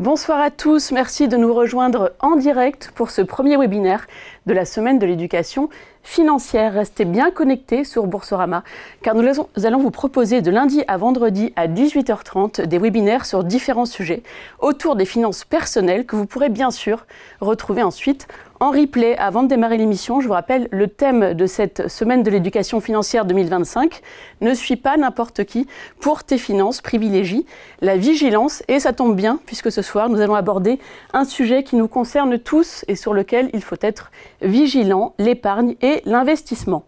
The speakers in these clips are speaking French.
Bonsoir à tous, merci de nous rejoindre en direct pour ce premier webinaire de la semaine de l'éducation financière. Restez bien connectés sur Boursorama car nous allons vous proposer de lundi à vendredi à 18h30 des webinaires sur différents sujets autour des finances personnelles que vous pourrez bien sûr retrouver ensuite en replay. Avant de démarrer l'émission, je vous rappelle le thème de cette semaine de l'éducation financière 2025. Ne suis pas n'importe qui pour tes finances, privilégie la vigilance. Et ça tombe bien puisque ce soir, nous allons aborder un sujet qui nous concerne tous et sur lequel il faut être vigilant, l'épargne et l'investissement.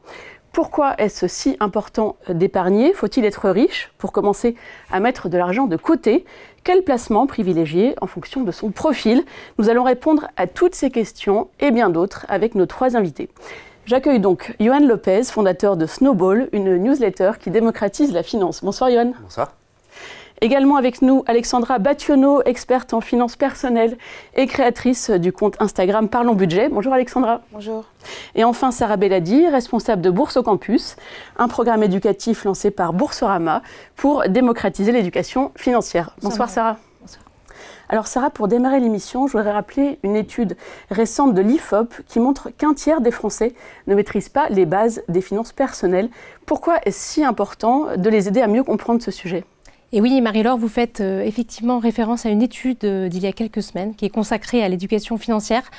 Pourquoi est-ce si important d'épargner? Faut-il être riche pour commencer à mettre de l'argent de côté? Quel placement privilégier en fonction de son profil? Nous allons répondre à toutes ces questions et bien d'autres avec nos trois invités. J'accueille donc Johan Lopez, fondateur de Snowball, une newsletter qui démocratise la finance. Bonsoir Johan. Bonsoir. Également avec nous, Alexandra Battiono, experte en finances personnelles et créatrice du compte Instagram Parlons Budget. Bonjour Alexandra. Bonjour. Et enfin Sarah Belladi, responsable de Bourse au Campus, un programme éducatif lancé par Boursorama pour démocratiser l'éducation financière. Bonsoir Sarah. Bonsoir. Alors Sarah, pour démarrer l'émission, je voudrais rappeler une étude récente de l'IFOP qui montre qu'un tiers des Français ne maîtrisent pas les bases des finances personnelles. Pourquoi est-ce si important de les aider à mieux comprendre ce sujet ? Et oui, Marie-Laure, vous faites effectivement référence à une étude d'il y a quelques semaines qui est consacrée à l'éducation financière,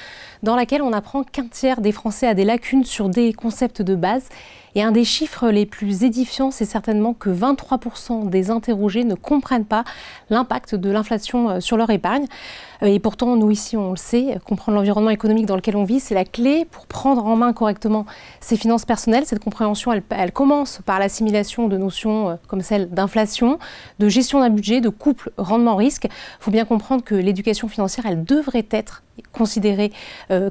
dans laquelle on apprend qu'un tiers des Français a des lacunes sur des concepts de base. Et un des chiffres les plus édifiants, c'est certainement que 23% des interrogés ne comprennent pas l'impact de l'inflation sur leur épargne. Et pourtant, nous ici, on le sait, comprendre l'environnement économique dans lequel on vit, c'est la clé pour prendre en main correctement ses finances personnelles. Cette compréhension, elle commence par l'assimilation de notions comme celle d'inflation, de gestion d'un budget, de couple rendement-risque. Il faut bien comprendre que l'éducation financière, elle devrait être considérée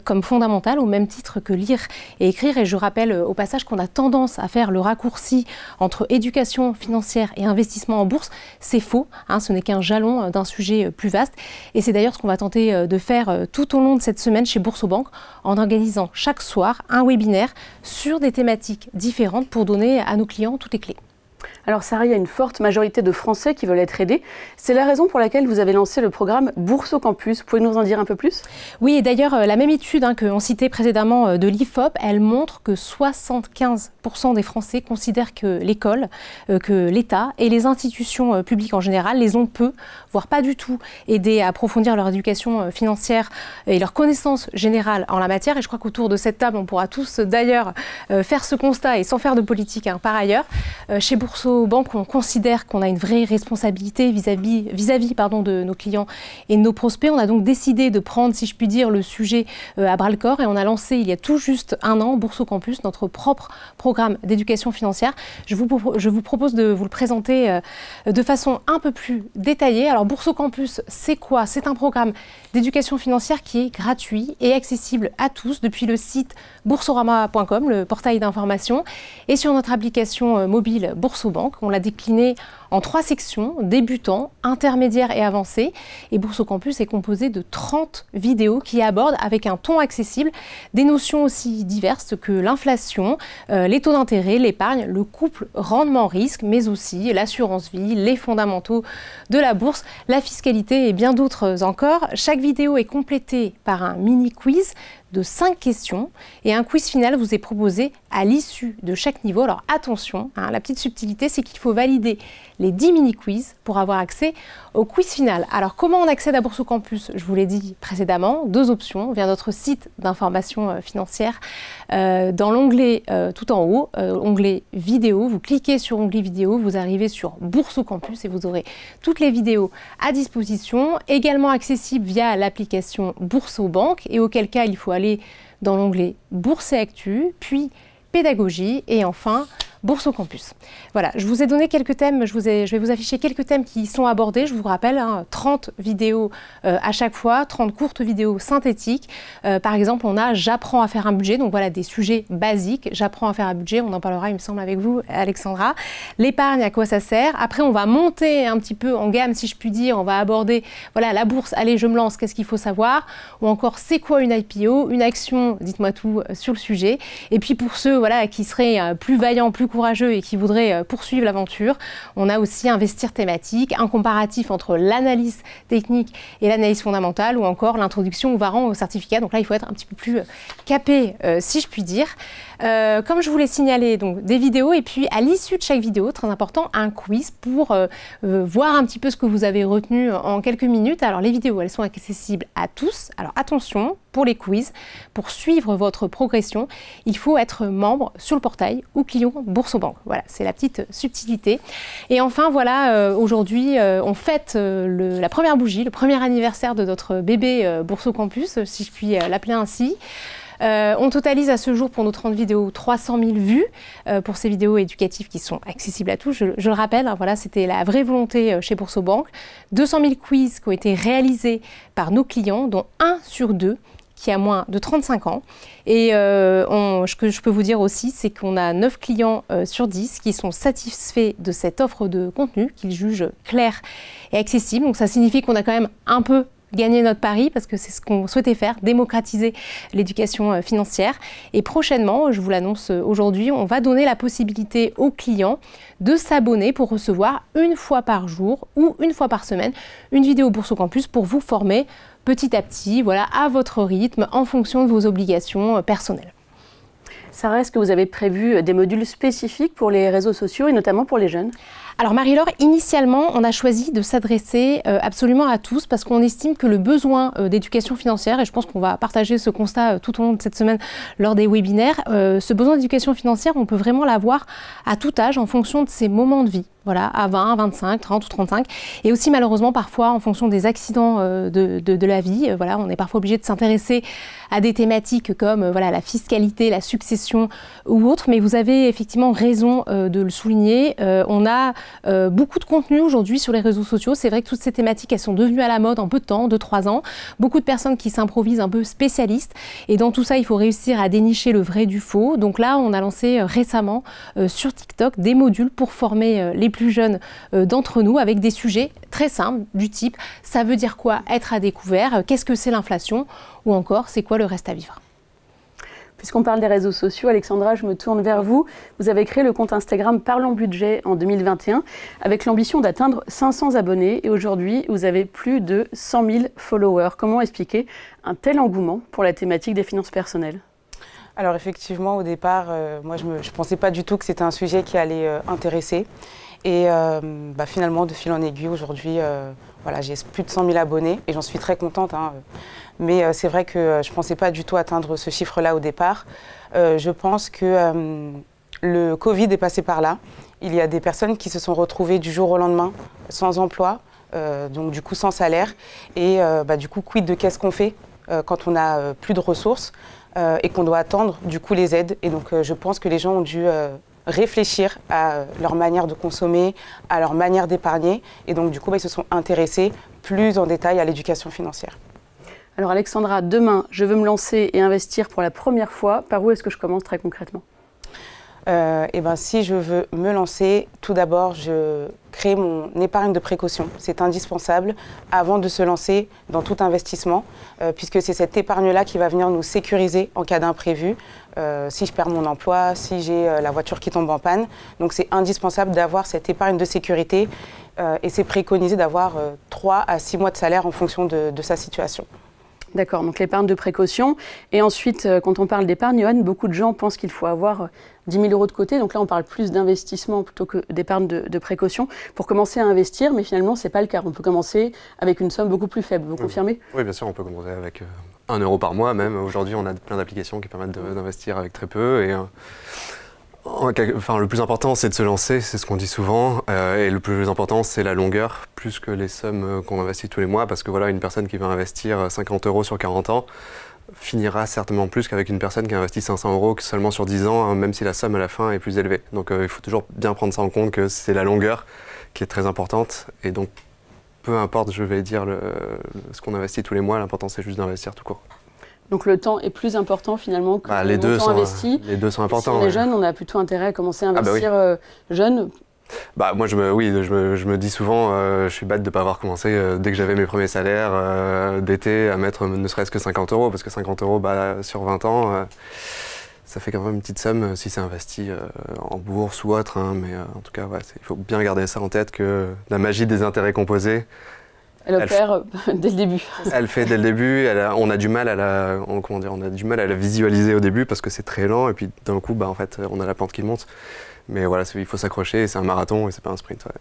comme fondamentale au même titre que lire et écrire. Et je rappelle au passage qu'on a tendance à faire le raccourci entre éducation financière et investissement en bourse. C'est faux, hein, ce n'est qu'un jalon d'un sujet plus vaste. Et c'est d'ailleurs ce qu'on va tenter de faire tout au long de cette semaine chez Boursorama en organisant chaque soir un webinaire sur des thématiques différentes pour donner à nos clients toutes les clés. Alors Sarah, il y a une forte majorité de Français qui veulent être aidés. C'est la raison pour laquelle vous avez lancé le programme Bourse au Campus. Vous pouvez nous en dire un peu plus ? Oui, et d'ailleurs, la même étude qu'on citait précédemment de l'IFOP, elle montre que 75% des Français considèrent que l'école, que l'État et les institutions publiques en général les ont peu, voire pas du tout, aidés à approfondir leur éducation financière et leur connaissance générale en la matière. Et je crois qu'autour de cette table, on pourra tous d'ailleurs faire ce constat et sans faire de politique par ailleurs. Chez Boursorama, on considère qu'on a une vraie responsabilité vis-à-vis de nos clients et de nos prospects. On a donc décidé de prendre, si je puis dire, le sujet à bras-le-corps et on a lancé il y a tout juste un an Bourse au Campus, notre propre programme d'éducation financière. Je vous propose de vous le présenter de façon un peu plus détaillée. Alors Bourse au Campus, c'est quoi? C'est un programme d'éducation financière qui est gratuit et accessible à tous depuis le site boursorama.com, le portail d'information, et sur notre application mobile Boursorama. On l'a décliné en 3 sections, débutants, intermédiaires et avancés. Et Bourse au Campus est composé de 30 vidéos qui abordent avec un ton accessible des notions aussi diverses que l'inflation, les taux d'intérêt, l'épargne, le couple rendement-risque, mais aussi l'assurance vie, les fondamentaux de la bourse, la fiscalité et bien d'autres encore. Chaque vidéo est complétée par un mini-quiz de 5 questions et un quiz final vous est proposé à l'issue de chaque niveau. Alors attention, la petite subtilité, c'est qu'il faut valider les 10 mini-quiz pour avoir accès au quiz final. Alors comment on accède à Bourse au Campus? Je vous l'ai dit précédemment, 2 options via notre site d'information financière. Dans l'onglet tout en haut, onglet vidéo, vous cliquez sur onglet vidéo, vous arrivez sur Bourse au Campus et vous aurez toutes les vidéos à disposition, également accessibles via l'application Boursorama, et auquel cas il faut aller dans l'onglet Bourse et Actu, puis Pédagogie et enfin Bourse au Campus. Voilà, je vous ai donné quelques thèmes, je vais vous afficher quelques thèmes qui sont abordés. Je vous rappelle, 30 vidéos à chaque fois, 30 courtes vidéos synthétiques. Par exemple, on a J'apprends à faire un budget, donc voilà des sujets basiques. J'apprends à faire un budget, on en parlera il me semble avec vous Alexandra. L'épargne, à quoi ça sert? Après, on va monter un petit peu en gamme si je puis dire, on va aborder voilà la bourse, allez je me lance, qu'est-ce qu'il faut savoir? Ou encore c'est quoi une IPO, une action, dites-moi tout sur le sujet. Et puis pour ceux voilà qui seraient plus vaillants, plus courageux et qui voudraient poursuivre l'aventure, on a aussi investir thématique, un comparatif entre l'analyse technique et l'analyse fondamentale ou encore l'introduction au varan au certificat. Donc là, il faut être un petit peu plus capé, si je puis dire. Comme je vous l'ai signalé, donc des vidéos et puis à l'issue de chaque vidéo, très important, un quiz pour voir un petit peu ce que vous avez retenu en quelques minutes. Alors les vidéos, elles sont accessibles à tous. Alors attention, pour les quiz, pour suivre votre progression, il faut être membre sur le portail ou client Boursorama. Voilà, c'est la petite subtilité. Et enfin, voilà, aujourd'hui, on fête la première bougie, le premier anniversaire de notre bébé Boursocampus, si je puis l'appeler ainsi. On totalise à ce jour pour nos 30 vidéos 300 000 vues pour ces vidéos éducatives qui sont accessibles à tous. Je le rappelle, hein, voilà, c'était la vraie volonté chez Boursobank. 200 000 quiz qui ont été réalisés par nos clients, dont 1 sur 2 qui a moins de 35 ans. Et ce que je peux vous dire aussi, c'est qu'on a 9 clients sur 10 qui sont satisfaits de cette offre de contenu, qu'ils jugent claire et accessible. Donc ça signifie qu'on a quand même un peu gagner notre pari parce que c'est ce qu'on souhaitait faire, démocratiser l'éducation financière. Et prochainement, je vous l'annonce aujourd'hui, on va donner la possibilité aux clients de s'abonner pour recevoir une fois par jour ou une fois par semaine une vidéo Boursocampus pour vous former petit à petit, voilà, à votre rythme, en fonction de vos obligations personnelles. Sarah, est-ce que vous avez prévu des modules spécifiques pour les réseaux sociaux et notamment pour les jeunes ? Alors Marie-Laure, initialement, on a choisi de s'adresser absolument à tous parce qu'on estime que le besoin d'éducation financière, et je pense qu'on va partager ce constat tout au long de cette semaine lors des webinaires, ce besoin d'éducation financière, on peut vraiment l'avoir à tout âge en fonction de ses moments de vie. Voilà, à 20, 25, 30 ou 35. Et aussi malheureusement parfois en fonction des accidents de la vie. Voilà, on est parfois obligé de s'intéresser à des thématiques comme voilà, la fiscalité, la succession ou autre. Mais vous avez effectivement raison de le souligner. On a beaucoup de contenu aujourd'hui sur les réseaux sociaux. C'est vrai que toutes ces thématiques, elles sont devenues à la mode en peu de temps, 2-3 ans. Beaucoup de personnes qui s'improvisent un peu spécialistes. Et dans tout ça, il faut réussir à dénicher le vrai du faux. Donc là, on a lancé récemment sur TikTok des modules pour former les plus jeunes d'entre nous avec des sujets très simples du type ça veut dire quoi être à découvert, qu'est-ce que c'est l'inflation ou encore c'est quoi le reste à vivre. Puisqu'on parle des réseaux sociaux, Alexandra, je me tourne vers vous. Vous avez créé le compte Instagram Parlons Budget en 2021 avec l'ambition d'atteindre 500 abonnés et aujourd'hui vous avez plus de 100 000 followers. Comment expliquer un tel engouement pour la thématique des finances personnelles ? Alors effectivement, au départ, moi je ne pensais pas du tout que c'était un sujet qui allait intéresser. Et finalement, de fil en aiguille, aujourd'hui, voilà, j'ai plus de 100 000 abonnés et j'en suis très contente. Hein. Mais c'est vrai que je ne pensais pas du tout atteindre ce chiffre-là au départ. Je pense que le Covid est passé par là. Il y a des personnes qui se sont retrouvées du jour au lendemain sans emploi, donc du coup sans salaire. Et du coup, quid de qu'est-ce qu'on fait quand on n'a plus de ressources et qu'on doit attendre du coup les aides. Et donc je pense que les gens ont dû réfléchir à leur manière de consommer, à leur manière d'épargner. Et donc, du coup, ils se sont intéressés plus en détail à l'éducation financière. Alors, Alexandra, demain, je veux me lancer et investir pour la première fois. Par où est-ce que je commence très concrètement ? Si je veux me lancer, tout d'abord, je crée mon épargne de précaution. C'est indispensable avant de se lancer dans tout investissement, puisque c'est cette épargne-là qui va venir nous sécuriser en cas d'imprévu. Si je perds mon emploi, si j'ai la voiture qui tombe en panne. Donc c'est indispensable d'avoir cette épargne de sécurité et c'est préconisé d'avoir 3 à 6 mois de salaire en fonction de sa situation. D'accord, donc l'épargne de précaution. Et ensuite, quand on parle d'épargne, Johan, beaucoup de gens pensent qu'il faut avoir 10 000 € de côté. Donc là, on parle plus d'investissement plutôt que d'épargne de précaution pour commencer à investir. Mais finalement, ce n'est pas le cas. On peut commencer avec une somme beaucoup plus faible. Vous confirmez ? Oui, bien sûr, on peut commencer avec 1 € par mois même. Aujourd'hui, on a plein d'applications qui permettent d'investir avec très peu. Et, le plus important, c'est de se lancer, c'est ce qu'on dit souvent. Et le plus important, c'est la longueur, plus que les sommes qu'on investit tous les mois. Parce que voilà, une personne qui va investir 50 € sur 40 ans finira certainement plus qu'avec une personne qui investit 500 € seulement sur 10 ans, hein, même si la somme à la fin est plus élevée. Donc il faut toujours bien prendre ça en compte, que c'est la longueur qui est très importante. Et donc, peu importe, je vais dire, ce qu'on investit tous les mois, l'important c'est juste d'investir tout court. Donc le temps est plus important finalement que le montant investi. Les deux sont importants. Si on est jeune, on a plutôt intérêt à commencer à investir jeune. Moi, je me dis souvent, je suis bête de ne pas avoir commencé dès que j'avais mes premiers salaires d'été à mettre ne serait-ce que 50 €, parce que 50 € sur 20 ans, ça fait quand même une petite somme si c'est investi en bourse ou autre, hein, mais en tout cas, ouais, il faut bien garder ça en tête que la magie des intérêts composés, elle opère dès le début. Elle fait dès le début, on a du mal à la visualiser au début parce que c'est très lent et puis d'un coup, en fait, on a la pente qui monte. Mais voilà, il faut s'accrocher, c'est un marathon et c'est pas un sprint. Ouais.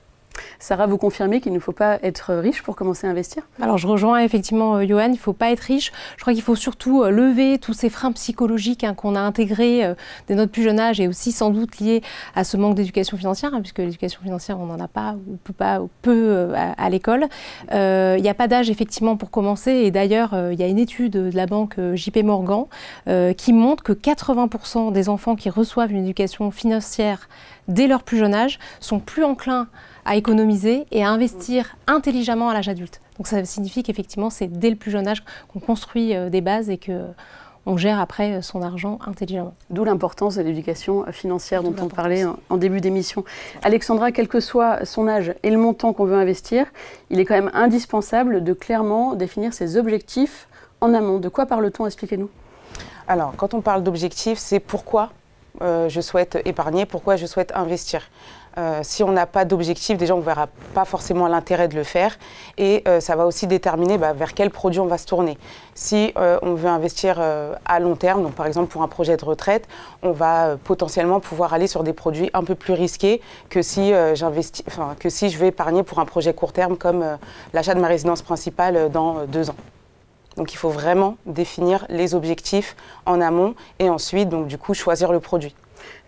Sarah, vous confirmez qu'il ne faut pas être riche pour commencer à investir? Alors je rejoins effectivement Johan, il ne faut pas être riche. Je crois qu'il faut surtout lever tous ces freins psychologiques qu'on a intégrés dès notre plus jeune âge et aussi sans doute liés à ce manque d'éducation financière, puisque l'éducation financière on n'en a pas ou peu à l'école. Il n'y a pas d'âge effectivement pour commencer et d'ailleurs il y a une étude de la banque JP Morgan qui montre que 80% des enfants qui reçoivent une éducation financière dès leur plus jeune âge sont plus enclins à économiser et à investir intelligemment à l'âge adulte. Donc ça signifie qu'effectivement, c'est dès le plus jeune âge qu'on construit des bases et qu'on gère après son argent intelligemment. D'où l'importance de l'éducation financière dont on parlait en début d'émission. Alexandra, quel que soit son âge et le montant qu'on veut investir, il est quand même indispensable de clairement définir ses objectifs en amont. De quoi parle-t-on? Expliquez-nous. Alors, quand on parle d'objectifs, c'est pourquoi je souhaite épargner, pourquoi je souhaite investir. Si on n'a pas d'objectif, déjà on ne verra pas forcément l'intérêt de le faire et ça va aussi déterminer vers quel produit on va se tourner. Si on veut investir à long terme, donc par exemple pour un projet de retraite, on va potentiellement pouvoir aller sur des produits un peu plus risqués que si je vais épargner pour un projet court terme comme l'achat de ma résidence principale dans 2 ans. Donc il faut vraiment définir les objectifs en amont et ensuite donc du coup choisir le produit.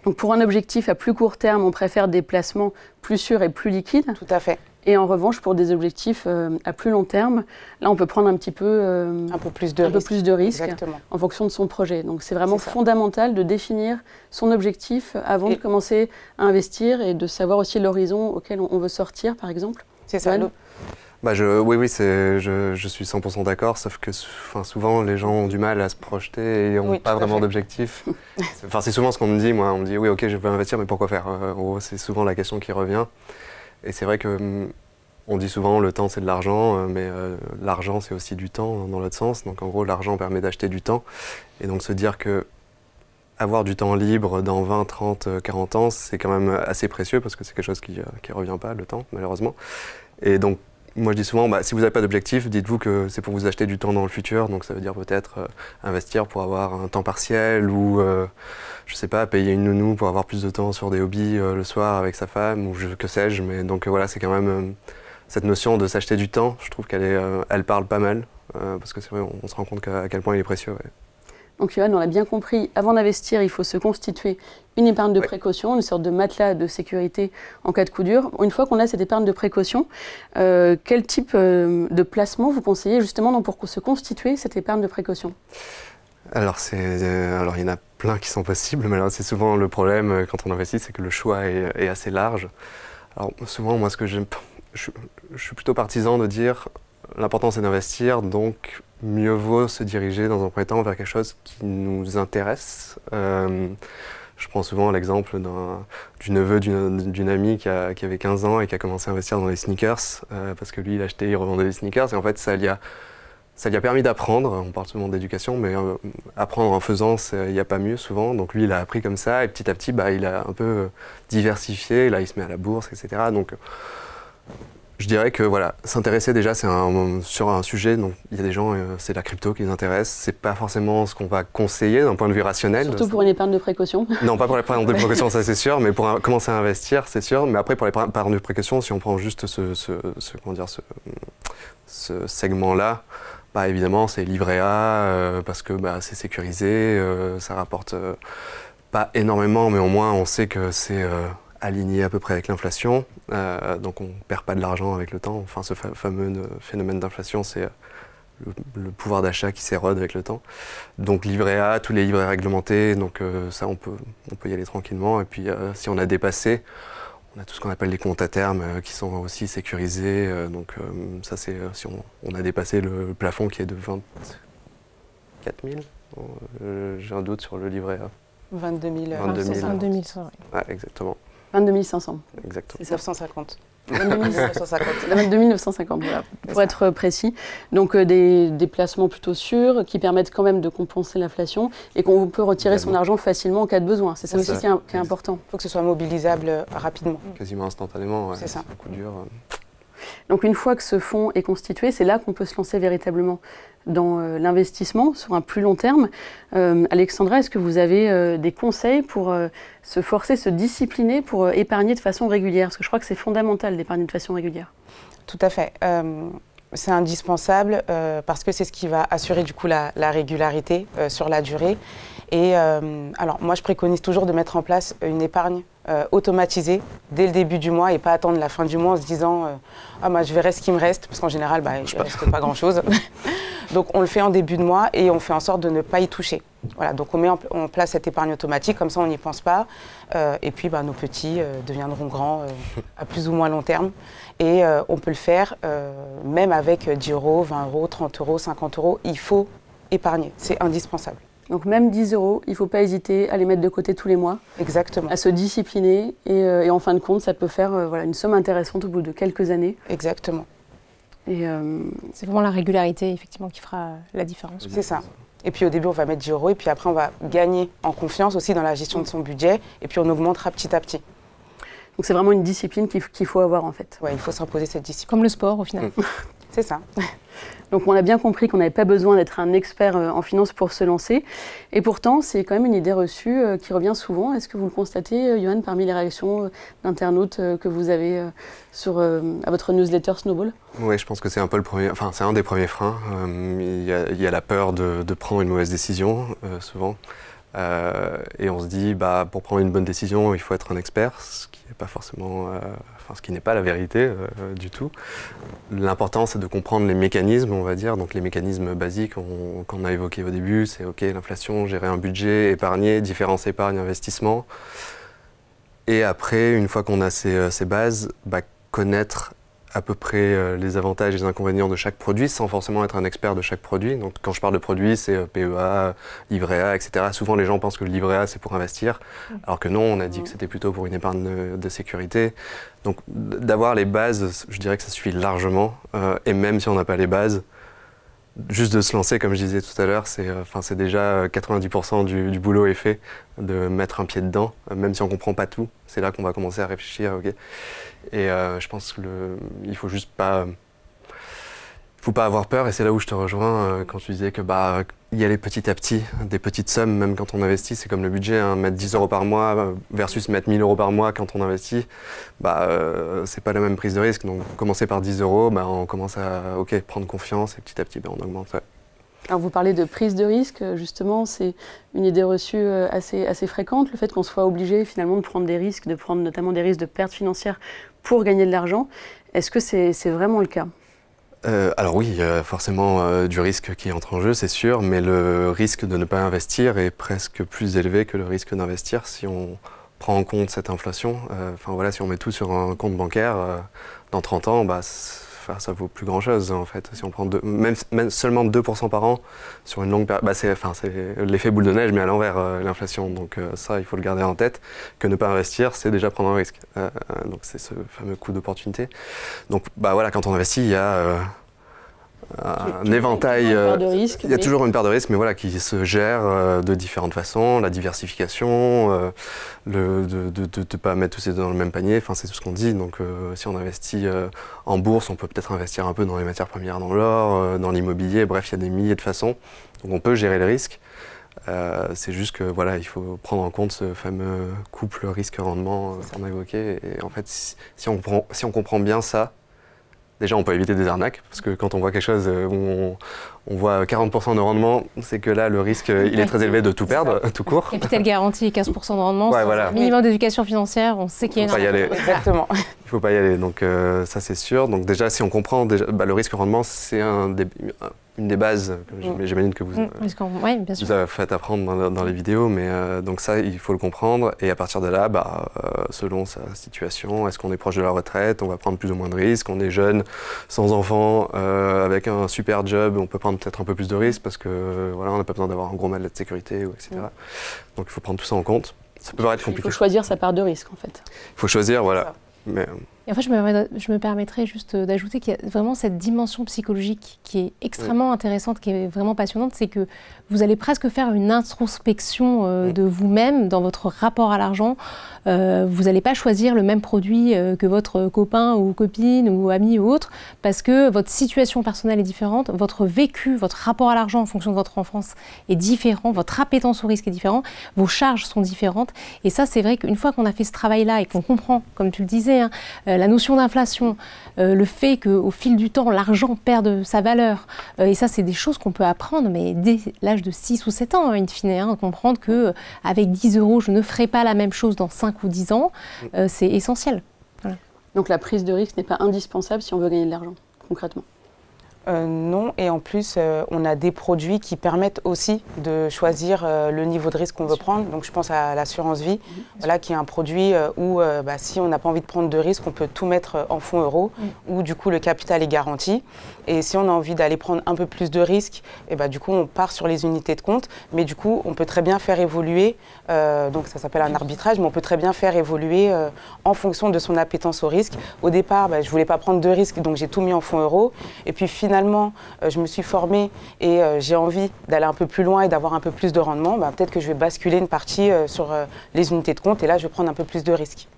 Donc pour un objectif à plus court terme, on préfère des placements plus sûrs et plus liquides. Tout à fait. Et en revanche, pour des objectifs à plus long terme, là on peut prendre un petit peu, un peu plus de risque en fonction de son projet. Donc c'est vraiment fondamental de définir son objectif avant de commencer à investir et de savoir aussi l'horizon auquel on veut sortir, par exemple. C'est ça. Oui, je suis 100% d'accord, sauf que souvent les gens ont du mal à se projeter et n'ont pas vraiment d'objectif. C'est souvent ce qu'on me dit, moi, on me dit oui ok je veux investir mais pourquoi faire? C'est souvent la question qui revient. Et c'est vrai que on dit souvent le temps c'est de l'argent, mais l'argent c'est aussi du temps dans l'autre sens. Donc en gros l'argent permet d'acheter du temps et donc se dire que avoir du temps libre dans 20, 30, 40 ans c'est quand même assez précieux parce que c'est quelque chose qui ne revient pas le temps malheureusement. Et donc moi je dis souvent, si vous n'avez pas d'objectif, dites-vous que c'est pour vous acheter du temps dans le futur, donc ça veut dire peut-être investir pour avoir un temps partiel ou, je sais pas, payer une nounou pour avoir plus de temps sur des hobbies le soir avec sa femme ou que sais-je, mais donc voilà, c'est quand même cette notion de s'acheter du temps, je trouve elle parle pas mal, parce que c'est vrai, on se rend compte à quel point il est précieux. Ouais. Donc Johan, on l'a bien compris, avant d'investir, il faut se constituer une épargne de précaution, une sorte de matelas de sécurité en cas de coup dur. Une fois qu'on a cette épargne de précaution, quel type de placement vous conseillez justement pour se constituer cette épargne de précaution? Alors il y en a plein qui sont possibles, mais c'est souvent le problème quand on investit, c'est que le choix est assez large. Alors souvent, moi, je suis plutôt partisan de dire l'important c'est d'investir, donc mieux vaut se diriger dans un premier temps vers quelque chose qui nous intéresse. Je prends souvent l'exemple du neveu d'une amie qui avait 15 ans et qui a commencé à investir dans les sneakers, parce que lui il achetait, il revendait des sneakers et en fait ça lui a permis d'apprendre. On parle souvent d'éducation, mais apprendre en faisant, il n'y a pas mieux souvent. Donc lui il a appris comme ça et petit à petit il a un peu diversifié, là il se met à la bourse, etc. Donc je dirais que voilà, s'intéresser déjà sur un sujet, donc il y a des gens, c'est la crypto qui les intéresse, c'est pas forcément ce qu'on va conseiller d'un point de vue rationnel. Surtout pour une épargne de précaution. Non, pas pour l'épargne de précaution, ça c'est sûr, mais pour commencer à investir, c'est sûr. Mais après pour l'épargne de précaution, si on prend juste ce segment-là, évidemment c'est livret A, parce que c'est sécurisé, ça rapporte pas énormément, mais au moins on sait que c'est aligné à peu près avec l'inflation, donc on ne perd pas de l'argent avec le temps. Enfin, ce fameux phénomène d'inflation, c'est le pouvoir d'achat qui s'érode avec le temps. Donc livret A, tous les livrets réglementés, donc ça on peut y aller tranquillement. Et puis si on a dépassé, on a tout ce qu'on appelle les comptes à terme qui sont aussi sécurisés. Donc ça c'est si on a dépassé le plafond qui est de 24 000. J'ai un doute sur le livret A. 22 000. 22 000, ouais, exactement. 22 500. Exactement. C'est 950. 22 1950. 950, voilà, pour être précis. Donc des placements plutôt sûrs qui permettent quand même de compenser l'inflation et qu'on peut retirer son argent facilement en cas de besoin. C'est ça aussi qui est important. Il faut que ce soit mobilisable rapidement. Quasiment instantanément, ouais, c'est ça. Un coup dur. Donc une fois que ce fonds est constitué, c'est là qu'on peut se lancer véritablement dans l'investissement sur un plus long terme. Alexandra, est-ce que vous avez des conseils pour se forcer, se discipliner pour épargner de façon régulière? Parce que je crois que c'est fondamental d'épargner de façon régulière. Tout à fait. C'est indispensable parce que c'est ce qui va assurer du coup la régularité sur la durée. Et alors moi je préconise toujours de mettre en place une épargne automatisée dès le début du mois et pas attendre la fin du mois en se disant ah bah, je verrai ce qui me reste, parce qu'en général il ne reste pas grand chose. Donc on le fait en début de mois et on fait en sorte de ne pas y toucher. Voilà, donc on met en place cette épargne automatique, comme ça on n'y pense pas. Et puis nos petits deviendront grands à plus ou moins long terme. Et on peut le faire même avec 10 euros, 20 euros, 30 euros, 50 euros. Il faut épargner, c'est indispensable. Donc même 10 euros, il ne faut pas hésiter à les mettre de côté tous les mois. Exactement. À se discipliner et en fin de compte, ça peut faire voilà, une somme intéressante au bout de quelques années. Exactement. Et c'est vraiment la régularité effectivement qui fera la différence. C'est ça. Et puis au début, on va mettre 10 euros et puis après, on va gagner en confiance aussi dans la gestion de son budget et puis on augmentera petit à petit. Donc c'est vraiment une discipline qu'il faut avoir en fait. Oui, il faut s'imposer cette discipline. Comme le sport au final. C'est ça. Donc on a bien compris qu'on n'avait pas besoin d'être un expert en finance pour se lancer. Et pourtant, c'est quand même une idée reçue qui revient souvent. Est-ce que vous le constatez, Johan, parmi les réactions d'internautes que vous avez à votre newsletter Snowball? Oui, je pense que c'est un peu c'est un des premiers freins. Il y a la peur de prendre une mauvaise décision, souvent. Et on se dit, pour prendre une bonne décision, il faut être un expert, ce qui n'est pas forcément, ce qui n'est pas la vérité du tout. L'important, c'est de comprendre les mécanismes, on va dire, donc les mécanismes basiques qu'on a évoqués au début, c'est ok, l'inflation, gérer un budget, épargner, différence épargne, investissement. Et après, une fois qu'on a ces bases, connaître à peu près les avantages et les inconvénients de chaque produit sans forcément être un expert de chaque produit. Donc quand je parle de produits, c'est PEA, livret A, etc. Souvent les gens pensent que le livret A c'est pour investir, alors que non, on a dit que c'était plutôt pour une épargne de sécurité. Donc d'avoir les bases, je dirais que ça suffit largement. Et même si on n'a pas les bases, juste de se lancer, comme je disais tout à l'heure, c'est déjà 90% du boulot est fait, de mettre un pied dedans, même si on ne comprend pas tout. C'est là qu'on va commencer à réfléchir. Okay. Et je pense qu'il faut juste pas... faut pas avoir peur, et c'est là où je te rejoins quand tu disais que y aller petit à petit, des petites sommes, même quand on investit, c'est comme le budget, hein, mettre 10 euros par mois versus mettre 1000 euros par mois quand on investit, c'est pas la même prise de risque. Donc commencer par 10 euros, on commence à prendre confiance et petit à petit on augmente. Ouais. Alors vous parlez de prise de risque, justement, c'est une idée reçue assez fréquente, le fait qu'on soit obligé finalement de prendre des risques, de prendre notamment des risques de pertes financières pour gagner de l'argent. Est-ce que c'est vraiment le cas ? Alors oui, il y a forcément du risque qui entre en jeu, c'est sûr, mais le risque de ne pas investir est presque plus élevé que le risque d'investir si on prend en compte cette inflation. Si on met tout sur un compte bancaire, dans 30 ans, ça vaut plus grand-chose en fait. Si on prend même seulement 2% par an sur une longue période, c'est l'effet boule de neige mais à l'envers, l'inflation. Donc ça, il faut le garder en tête, que ne pas investir, c'est déjà prendre un risque. Donc c'est ce fameux coût d'opportunité. Donc quand on investit, il y a un éventail, il y a toujours une part de risque, mais qui se gère de différentes façons, la diversification, de ne pas mettre tous ses œufs dans le même panier, c'est tout ce qu'on dit. Donc si on investit en bourse, on peut peut-être investir un peu dans les matières premières, dans l'or, dans l'immobilier, bref, il y a des milliers de façons. Donc on peut gérer les risques. C'est juste que il faut prendre en compte ce fameux couple risque-rendement qu'on a évoqué. Et en fait, si on comprend bien ça, déjà, on peut éviter des arnaques, parce que quand on voit quelque chose où on voit 40% de rendement, c'est que là, le risque, il est très élevé de tout perdre, tout court. Capital garanti et 15% de rendement, minimum d'éducation financière, on sait qu'il y a une arnaque. Exactement. Il ne faut pas y aller, donc ça c'est sûr. Donc déjà, si on comprend, le risque-rendement, c'est une des bases, j'imagine que vous avez fait apprendre dans les vidéos, mais donc ça, il faut le comprendre. Et à partir de là, selon sa situation, est-ce qu'on est proche de la retraite, on va prendre plus ou moins de risques, on est jeune, sans enfant, avec un super job, on peut prendre peut-être un peu plus de risques parce que on n'a pas besoin d'avoir un gros matelas de sécurité, etc. Donc il faut prendre tout ça en compte. Ça peut paraître compliqué. Il faut choisir sa part de risque en fait. Il faut choisir, voilà. Mais Et en fait, je me permettrais juste d'ajouter qu'il y a vraiment cette dimension psychologique qui est extrêmement intéressante, qui est vraiment passionnante, c'est que vous allez presque faire une introspection de vous-même dans votre rapport à l'argent. Vous n'allez pas choisir le même produit que votre copain ou copine ou ami ou autre, parce que votre situation personnelle est différente, votre vécu, votre rapport à l'argent en fonction de votre enfance est différent, votre appétence au risque est différent, vos charges sont différentes. Et ça, c'est vrai qu'une fois qu'on a fait ce travail-là et qu'on comprend, comme tu le disais, hein, la notion d'inflation, le fait qu'au fil du temps, l'argent perde sa valeur, et ça, c'est des choses qu'on peut apprendre, mais dès l'âge de 6 ou 7 ans, in fine, hein, comprendre qu'avec 10 €, je ne ferai pas la même chose dans 5 ou 10 ans, c'est essentiel. Voilà. Donc la prise de risque n'est pas indispensable si on veut gagner de l'argent, concrètement. Non, et en plus, on a des produits qui permettent aussi de choisir le niveau de risque qu'on veut prendre. Donc je pense à l'assurance vie, voilà, qui est un produit où si on n'a pas envie de prendre de risque, on peut tout mettre en fonds euros, où du coup le capital est garanti. Et si on a envie d'aller prendre un peu plus de risques, et du coup on part sur les unités de compte, mais du coup on peut très bien faire évoluer, donc ça s'appelle un arbitrage, mais on peut très bien faire évoluer en fonction de son appétence au risque. Au départ, je ne voulais pas prendre de risques, donc j'ai tout mis en fonds euros. Et puis finalement, je me suis formée et j'ai envie d'aller un peu plus loin et d'avoir un peu plus de rendement. Peut-être que je vais basculer une partie sur les unités de compte et là je vais prendre un peu plus de risques.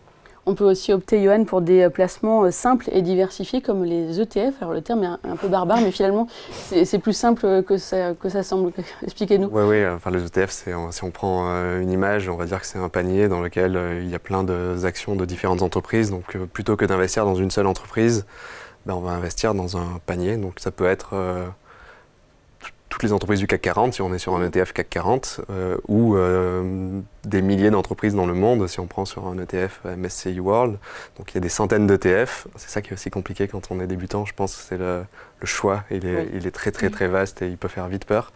On peut aussi opter, Johan, pour des placements simples et diversifiés comme les ETF. Alors le terme est un peu barbare, mais finalement c'est plus simple que ça semble. Expliquez-nous. Oui, enfin les ETF, si on prend une image, on va dire que c'est un panier dans lequel il y a plein d'actions de différentes entreprises. Donc plutôt que d'investir dans une seule entreprise, on va investir dans un panier. Donc ça peut être toutes les entreprises du CAC 40, si on est sur un ETF CAC 40, ou des milliers d'entreprises dans le monde, si on prend sur un ETF MSCI World. Donc il y a des centaines d'ETF. C'est ça qui est aussi compliqué quand on est débutant, je pense, c'est le choix. Il est très très très vaste et il peut faire vite peur.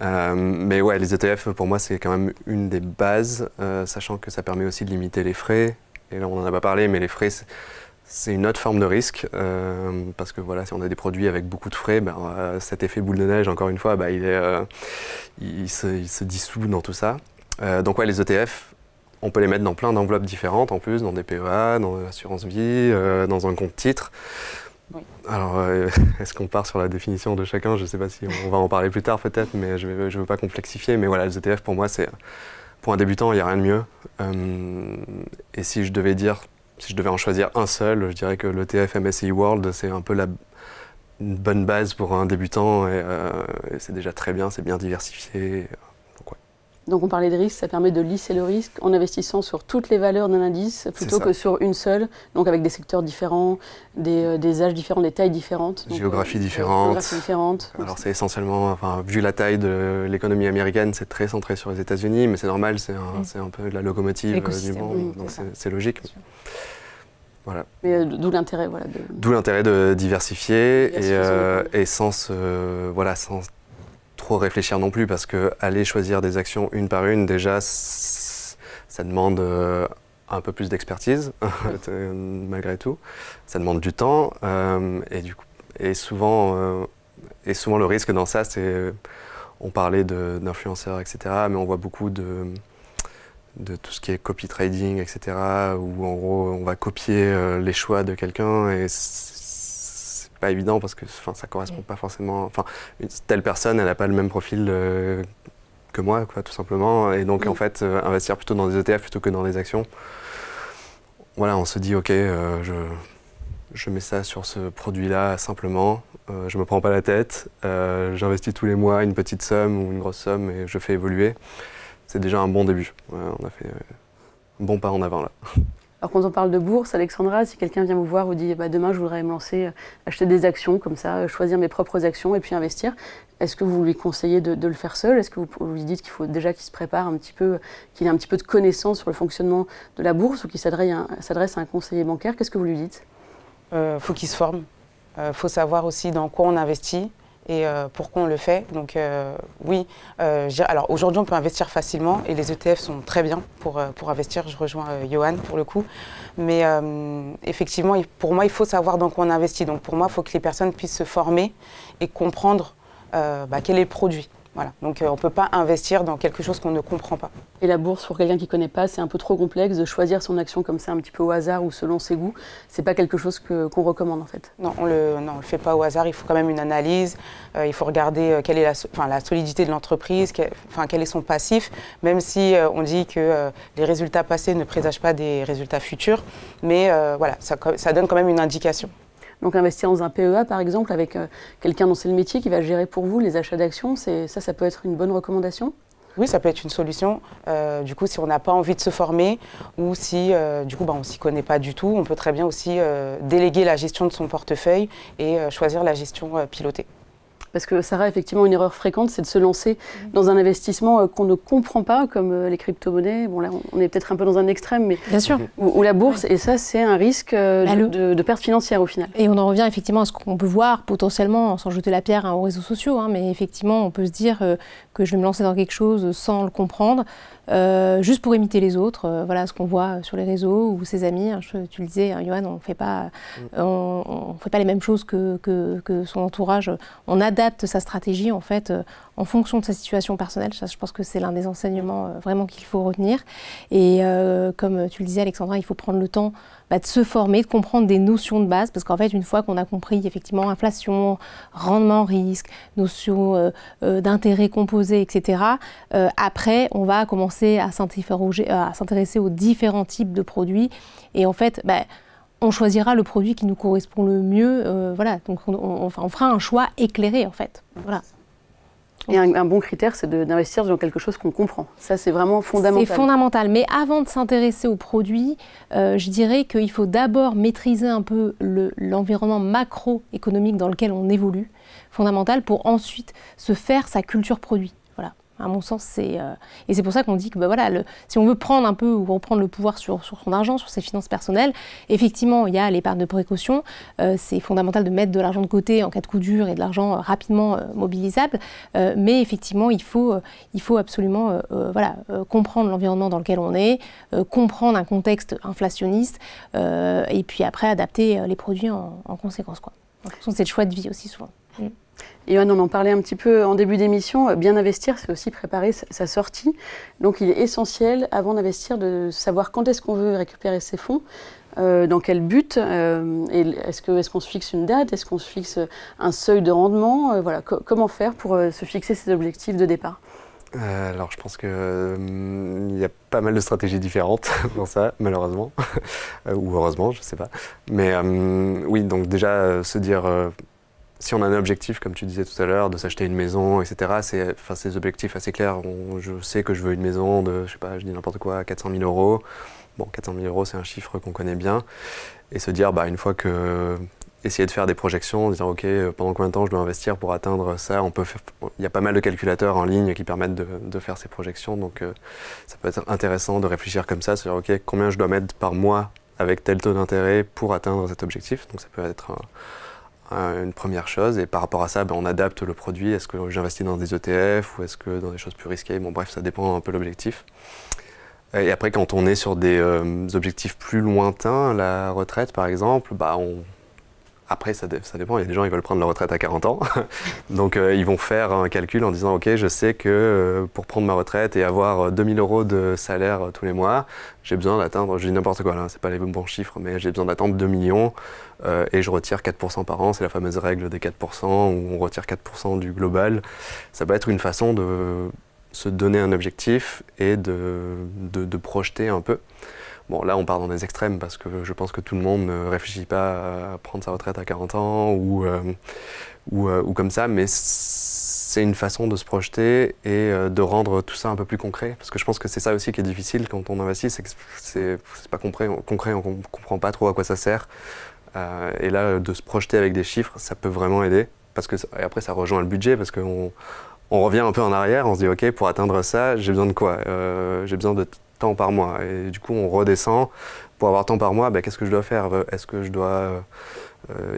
Mais ouais, les ETF, pour moi, c'est quand même une des bases, sachant que ça permet aussi de limiter les frais. Et là, on n'en a pas parlé, mais les frais, c'est une autre forme de risque, parce que voilà, si on a des produits avec beaucoup de frais, cet effet boule de neige, encore une fois, il se dissout dans tout ça. Donc ouais, les ETF, on peut les mettre dans plein d'enveloppes différentes, en plus, dans des PEA, dans l'assurance vie, dans un compte titre. Oui. Alors, est-ce qu'on part sur la définition de chacun? Je ne sais pas si on va en parler plus tard peut-être, mais je ne veux pas complexifier. Mais voilà, les ETF, pour moi, pour un débutant, il n'y a rien de mieux. Et si je devais en choisir un seul, je dirais que l'ETF MSCI World, c'est un peu une bonne base pour un débutant et c'est déjà très bien, c'est bien diversifié. Donc on parlait de risque, ça permet de lisser le risque en investissant sur toutes les valeurs d'un indice plutôt que sur une seule, donc avec des secteurs différents, des âges différents, des tailles différentes. Géographie différente. Alors c'est essentiellement, vu la taille de l'économie américaine, c'est très centré sur les États-Unis, mais c'est normal, c'est un peu la locomotive du monde, donc c'est logique. Voilà. Mais d'où l'intérêt, voilà. D'où l'intérêt de diversifier et sans trop réfléchir non plus, parce que aller choisir des actions une par une, déjà, ça demande un peu plus d'expertise, malgré tout. Ça demande du temps, et souvent le risque dans ça, c'est, on parlait d'influenceurs, etc., mais on voit beaucoup de tout ce qui est copy trading, etc., où en gros, on va copier les choix de quelqu'un, et pas évident parce que ça correspond pas forcément. Une telle personne, elle n'a pas le même profil que moi, tout simplement. Et donc en fait, investir plutôt dans des ETF plutôt que dans des actions. Voilà, on se dit ok, je mets ça sur ce produit-là simplement. Je me prends pas la tête. J'investis tous les mois une petite somme ou une grosse somme et je fais évoluer. C'est déjà un bon début. On a fait un bon pas en avant là. Alors quand on parle de bourse, Alexandra, si quelqu'un vient vous voir, vous dit demain je voudrais me lancer, acheter des actions comme ça, choisir mes propres actions et puis investir, est-ce que vous lui conseillez de le faire seul? Est-ce que vous lui dites qu'il faut déjà qu'il se prépare un petit peu, qu'il ait un petit peu de connaissances sur le fonctionnement de la bourse ou qu'il s'adresse à un conseiller bancaire? Qu'est-ce que vous lui dites? Faut qu'il se forme. Faut savoir aussi dans quoi on investit et pourquoi on le fait. Donc oui, alors aujourd'hui on peut investir facilement et les ETF sont très bien pour investir. Je rejoins Johan pour le coup. Mais effectivement, pour moi, il faut savoir dans quoi on investit. Donc pour moi, il faut que les personnes puissent se former et comprendre quel est le produit. Voilà. Donc on ne peut pas investir dans quelque chose qu'on ne comprend pas. Et la bourse, pour quelqu'un qui ne connaît pas, c'est un peu trop complexe de choisir son action comme ça un petit peu au hasard ou selon ses goûts. C'est pas quelque chose qu'on recommande en fait. Non, on le fait pas au hasard. Il faut quand même une analyse. Il faut regarder quelle est la solidité de l'entreprise, quel est son passif. Même si on dit que les résultats passés ne présagent pas des résultats futurs, mais voilà, ça donne quand même une indication. Donc investir dans un PEA par exemple avec quelqu'un dont c'est le métier qui va gérer pour vous les achats d'actions, ça peut être une bonne recommandation? Oui, ça peut être une solution. Du coup, si on n'a pas envie de se former ou si du coup, on ne s'y connaît pas du tout, on peut très bien aussi déléguer la gestion de son portefeuille et choisir la gestion pilotée. Parce que Sarah, effectivement, une erreur fréquente, c'est de se lancer dans un investissement qu'on ne comprend pas, comme les crypto-monnaies. Bon, là, on est peut-être un peu dans un extrême, mais bien sûr. Ou la bourse, et ça, c'est un risque de perte financière au final. Et on en revient effectivement à ce qu'on peut voir potentiellement, sans jeter la pierre aux réseaux sociaux, mais effectivement, on peut se dire que je vais me lancer dans quelque chose sans le comprendre, juste pour imiter les autres. Voilà ce qu'on voit sur les réseaux ou ses amis. Tu le disais, Yoann, on ne fait pas les mêmes choses que son entourage. On adapte sa stratégie en fait en fonction de sa situation personnelle. Ça, je pense que c'est l'un des enseignements vraiment qu'il faut retenir. Et comme tu le disais, Alexandra, il faut prendre le temps de se former, de comprendre des notions de base, parce qu'en fait, une fois qu'on a compris effectivement inflation, rendement, risque, notion d'intérêt composé, etc., après, on va commencer à s'intéresser aux différents types de produits. Et en fait, on choisira le produit qui nous correspond le mieux. Voilà, donc on fera un choix éclairé, en fait. Voilà. Et un bon critère, c'est d'investir dans quelque chose qu'on comprend. Ça, c'est vraiment fondamental. C'est fondamental. Mais avant de s'intéresser aux produits, je dirais qu'il faut d'abord maîtriser un peu l'environnement macroéconomique dans lequel on évolue, fondamental, pour ensuite se faire sa culture produit. Voilà. À mon sens, et c'est pour ça qu'on dit que si on veut prendre un peu ou reprendre le pouvoir sur son argent, sur ses finances personnelles, effectivement, il y a l'épargne de précaution. C'est fondamental de mettre de l'argent de côté en cas de coup dur et de l'argent rapidement mobilisable. Mais effectivement, il faut absolument comprendre l'environnement dans lequel on est, comprendre un contexte inflationniste et puis après adapter les produits en conséquence, quoi. En fonction de ses choix de vie aussi souvent. Et Yoann, on en parlait un petit peu en début d'émission, bien investir, c'est aussi préparer sa sortie. Donc il est essentiel, avant d'investir, de savoir quand est-ce qu'on veut récupérer ses fonds, dans quel but, est-ce qu'on se fixe une date, est-ce qu'on se fixe un seuil de rendement, comment faire pour se fixer ses objectifs de départ? Alors je pense qu'il y a pas mal de stratégies différentes pour ça, malheureusement, ou heureusement, je ne sais pas. Mais oui, donc déjà se dire... si on a un objectif, comme tu disais tout à l'heure, de s'acheter une maison, etc., c'est des objectifs assez clairs. Je sais que je veux une maison de, je sais pas, je dis n'importe quoi, 400 000 euros. Bon, 400 000 euros, c'est un chiffre qu'on connaît bien. Et se dire, une fois que... essayer de faire des projections, dire, OK, pendant combien de temps je dois investir pour atteindre ça, il y a pas mal de calculateurs en ligne qui permettent de faire ces projections. Donc, ça peut être intéressant de réfléchir comme ça, se dire, OK, combien je dois mettre par mois avec tel taux d'intérêt pour atteindre cet objectif. Donc, ça peut être... une première chose, et par rapport à ça, on adapte le produit. Est-ce que j'investis dans des ETF ou est-ce que dans des choses plus risquées? Bon, bref, ça dépend un peu de l'objectif. Et après, quand on est sur des objectifs plus lointains, la retraite par exemple, après ça dépend. Il y a des gens qui veulent prendre leur retraite à 40 ans. Donc ils vont faire un calcul en disant OK, je sais que pour prendre ma retraite et avoir 2000 euros de salaire tous les mois, j'ai besoin d'atteindre, je dis n'importe quoi là, c'est pas les bons chiffres, mais j'ai besoin d'attendre 2 millions et je retire 4% par an. C'est la fameuse règle des 4% où on retire 4% du global. Ça peut être une façon de se donner un objectif et de projeter un peu. Bon, là, on part dans des extrêmes parce que je pense que tout le monde ne réfléchit pas à prendre sa retraite à 40 ans ou comme ça, mais c'est une façon de se projeter et de rendre tout ça un peu plus concret. Parce que je pense que c'est ça aussi qui est difficile quand on investit, c'est que c'est pas concret, on ne comprend pas trop à quoi ça sert. Et là, de se projeter avec des chiffres, ça peut vraiment aider. Parce que, et après, ça rejoint le budget parce qu'on revient un peu en arrière, on se dit OK, pour atteindre ça, j'ai besoin de quoi? J'ai besoin de temps par mois. Et du coup, on redescend. Pour avoir temps par mois, qu'est-ce que je dois faire? Est-ce que je dois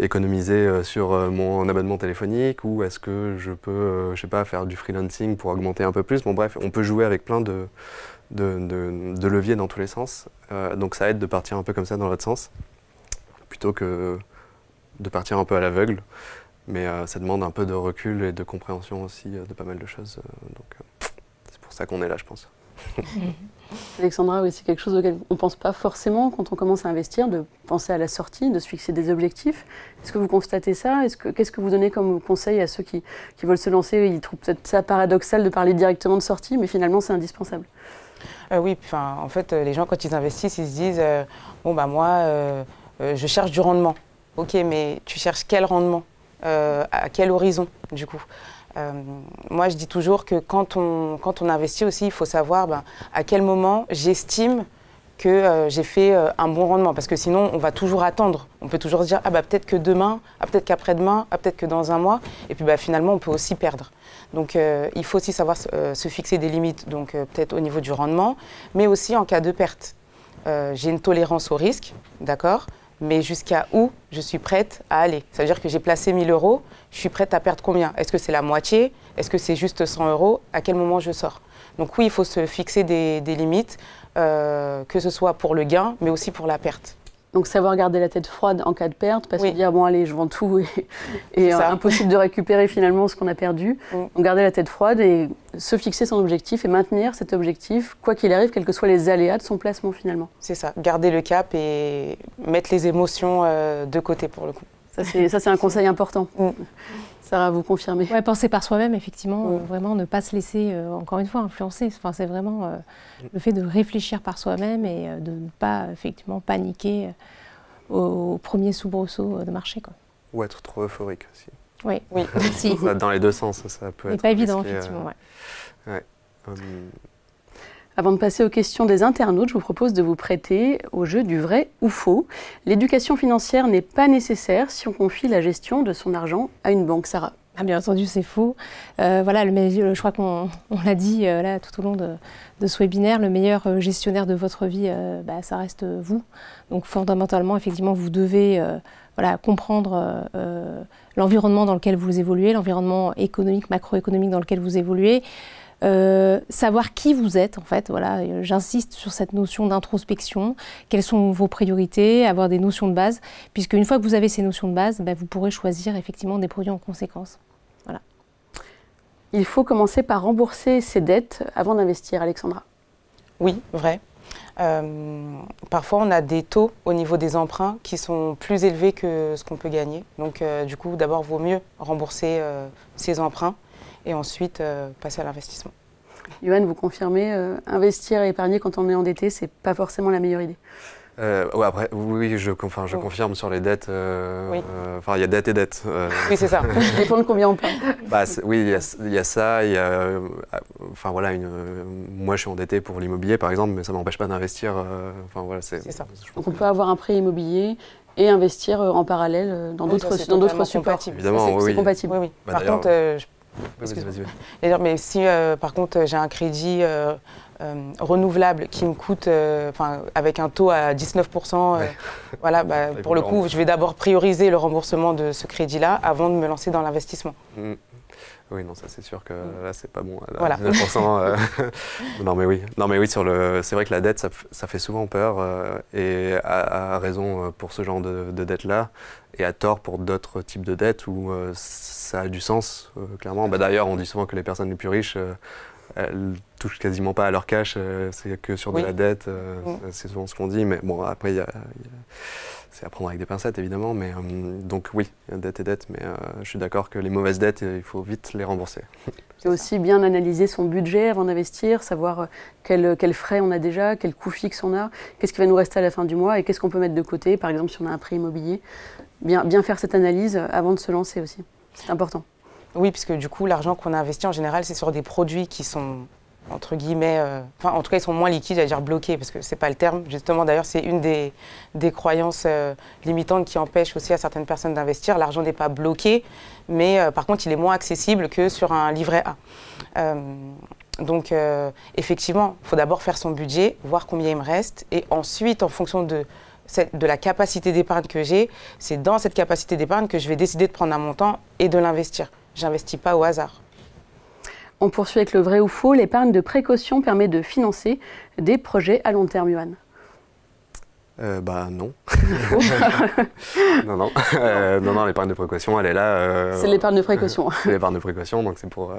économiser sur mon abonnement téléphonique ou est-ce que je peux, je sais pas, faire du freelancing pour augmenter un peu plus? Bon, bref, on peut jouer avec plein de leviers dans tous les sens. Donc ça aide de partir un peu comme ça dans l'autre sens, plutôt que de partir un peu à l'aveugle. Mais ça demande un peu de recul et de compréhension aussi de pas mal de choses. C'est pour ça qu'on est là, je pense. Alexandra, oui, c'est quelque chose auquel on ne pense pas forcément quand on commence à investir, de penser à la sortie, de se fixer des objectifs. Est-ce que vous constatez ça? Qu'est-ce que vous donnez comme conseil à ceux qui veulent se lancer? Ils trouvent peut-être ça paradoxal de parler directement de sortie, mais finalement c'est indispensable. Oui, en fait, les gens quand ils investissent, ils se disent bon bah moi, je cherche du rendement. Ok, mais tu cherches quel rendement? À quel horizon du coup? Moi, je dis toujours que quand on investit aussi, il faut savoir à quel moment j'estime que j'ai fait un bon rendement. Parce que sinon, on va toujours attendre. On peut toujours se dire, peut-être que demain, peut-être qu'après-demain, peut-être que dans un mois. Et puis finalement, on peut aussi perdre. Donc, il faut aussi savoir se fixer des limites, donc peut-être au niveau du rendement, mais aussi en cas de perte. J'ai une tolérance au risque, d'accord ? Mais jusqu'à où je suis prête à aller. Ça veut dire que j'ai placé 1 000 €, je suis prête à perdre combien? Est-ce que c'est la moitié? Est-ce que c'est juste 100 €? À quel moment je sors? Donc oui, il faut se fixer des limites, que ce soit pour le gain, mais aussi pour la perte. Donc savoir garder la tête froide en cas de perte, pas se dire bon allez je vends tout et impossible de récupérer finalement ce qu'on a perdu. Donc garder la tête froide et se fixer son objectif et maintenir cet objectif quoi qu'il arrive, quels que soient les aléas de son placement finalement. C'est ça, garder le cap et mettre les émotions de côté pour le coup. Ça c'est un conseil important. Sarah, vous confirmez? Ouais, penser par soi-même, effectivement, vraiment ne pas se laisser, encore une fois, influencer. Enfin, c'est vraiment le fait de réfléchir par soi-même et de ne pas, effectivement, paniquer au premier soubresaut de marché, quoi. Ou être trop euphorique aussi. Oui, si. Dans les deux sens, ça peut être. C'est pas évident, effectivement, ouais. Avant de passer aux questions des internautes, je vous propose de vous prêter au jeu du vrai ou faux. L'éducation financière n'est pas nécessaire si on confie la gestion de son argent à une banque. Sarah? Bien entendu, c'est faux. Voilà, je crois qu'on l'a dit là tout au long de ce webinaire, le meilleur gestionnaire de votre vie, ça reste vous. Donc fondamentalement, effectivement, vous devez comprendre l'environnement dans lequel vous évoluez, l'environnement économique, macroéconomique dans lequel vous évoluez. Savoir qui vous êtes en fait, voilà, j'insiste sur cette notion d'introspection, quelles sont vos priorités, avoir des notions de base, puisque une fois que vous avez ces notions de base, vous pourrez choisir effectivement des produits en conséquence. Voilà. Il faut commencer par rembourser ses dettes avant d'investir, Alexandra. Oui, vrai. Parfois on a des taux au niveau des emprunts qui sont plus élevés que ce qu'on peut gagner, donc du coup d'abord vaut mieux rembourser ses emprunts et ensuite passer à l'investissement. Yoann, vous confirmez, investir et épargner quand on est endetté, c'est pas forcément la meilleure idée? Oui, je confirme sur les dettes. Il y a dette et dette. Oui, c'est ça. Ça dépend de combien on parle. Oui, il y a ça. Moi, je suis endetté pour l'immobilier, par exemple, mais ça ne m'empêche pas d'investir. C'est ça. Donc, on peut avoir un prêt immobilier et investir en parallèle dans d'autres supports. Évidemment, c'est compatible. Oui. Par contre, mais si par contre j'ai un crédit renouvelable qui me coûte, avec un taux à 19%, pour le coup, je vais d'abord prioriser le remboursement de ce crédit-là avant de me lancer dans l'investissement. Oui, non, ça c'est sûr que là c'est pas bon. Voilà. 19%. Non mais oui, c'est vrai que la dette ça fait souvent peur et à raison pour ce genre de dette-là et à tort pour d'autres types de dettes où ça a du sens clairement. D'ailleurs, on dit souvent que les personnes les plus riches elles touchent quasiment pas à leur cash, c'est que sur de la dette, c'est souvent ce qu'on dit. Mais bon, après c'est à prendre avec des pincettes évidemment, mais donc oui, dette et dette, mais je suis d'accord que les mauvaises dettes, il faut vite les rembourser. C'est aussi bien analyser son budget avant d'investir, savoir quels frais on a déjà, quels coûts fixes on a, qu'est-ce qui va nous rester à la fin du mois et qu'est-ce qu'on peut mettre de côté, par exemple si on a un prêt immobilier. Bien faire cette analyse avant de se lancer aussi, c'est important. Oui, puisque du coup, l'argent qu'on a investi en général, c'est sur des produits qui sont entre guillemets, en tout cas ils sont moins liquides, j'allais dire bloqués, parce que c'est pas le terme. Justement, d'ailleurs, c'est une des croyances limitantes qui empêche aussi à certaines personnes d'investir. L'argent n'est pas bloqué, mais par contre, il est moins accessible que sur un livret A. Donc, effectivement, il faut d'abord faire son budget, voir combien il me reste, et ensuite, en fonction de la capacité d'épargne que j'ai, c'est dans cette capacité d'épargne que je vais décider de prendre un montant et de l'investir. J'investis pas au hasard. On poursuit avec le vrai ou faux. L'épargne de précaution permet de financer des projets à long terme, Yoann. Bah non. Non, l'épargne de précaution, elle est là. C'est l'épargne de précaution. C'est l'épargne de précaution, donc c'est pour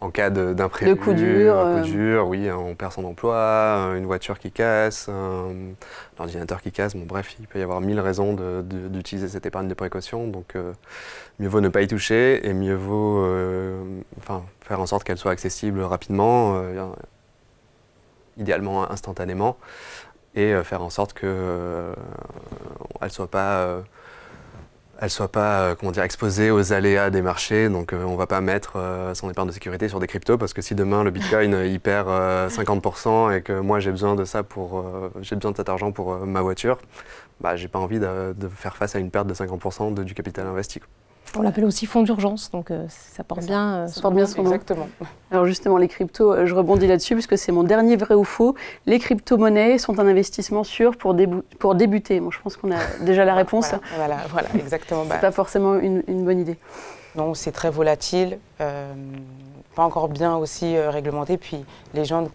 en cas d'imprévu, de coup dur. Un coup dur, oui, on perd son emploi, une voiture qui casse, un ordinateur qui casse, bon bref, il peut y avoir 1000 raisons d'utiliser cette épargne de précaution, donc mieux vaut ne pas y toucher et mieux vaut faire en sorte qu'elle soit accessible rapidement, idéalement instantanément. Et faire en sorte qu'elle ne soit pas, comment dire, exposée aux aléas des marchés. Donc on ne va pas mettre son épargne de sécurité sur des cryptos parce que si demain le Bitcoin il perd 50% et que moi j'ai besoin de ça j'ai besoin de cet argent pour ma voiture, bah, j'ai pas envie de faire face à une perte de 50% du capital investi. On l'appelle aussi fonds d'urgence, donc ça porte bien son nom. Exactement. Alors justement, les cryptos, je rebondis là-dessus puisque c'est mon dernier vrai ou faux. Les crypto-monnaies sont un investissement sûr pour débuter. Bon, je pense qu'on a déjà la réponse. Voilà, exactement. C'est pas forcément une bonne idée. Non, c'est très volatile, pas encore bien aussi réglementé. Puis les gens,